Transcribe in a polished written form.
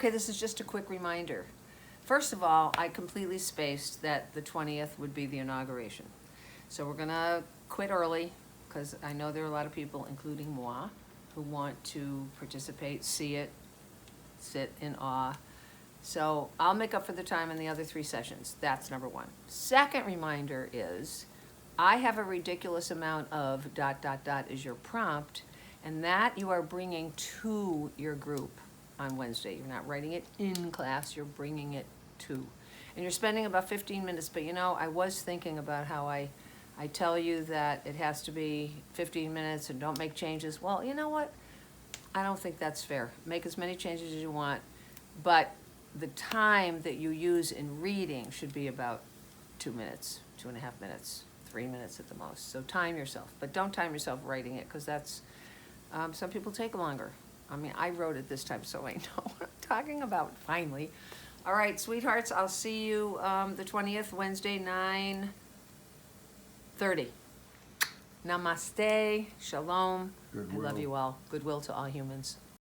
Okay, this is just a quick reminder. First of all, I completely spaced that the 20th would be the inauguration. So we're gonna quit early, because I know there are a lot of people, including moi, who want to participate, see it, sit in awe. So I'll make up for the time in the other 3 sessions. That's number one. Second reminder is, I have a ridiculous amount of ... is your prompt, and that you are bringing to your group on Wednesday. You're not writing it in class, you're bringing it to. And you're spending about 15 minutes, but you know, I was thinking about how I tell you that it has to be 15 minutes and don't make changes. Well, you know what? I don't think that's fair. Make as many changes as you want, but the time that you use in reading should be about 2 minutes, 2.5 minutes, 3 minutes at the most. So time yourself, but don't time yourself writing it, because that's, some people take longer. I mean, I wrote it this time, so I know what I'm talking about, finally. All right, sweethearts, I'll see you the 20th, Wednesday, 9:30. Namaste, shalom. Goodwill. I love you all. Goodwill to all humans.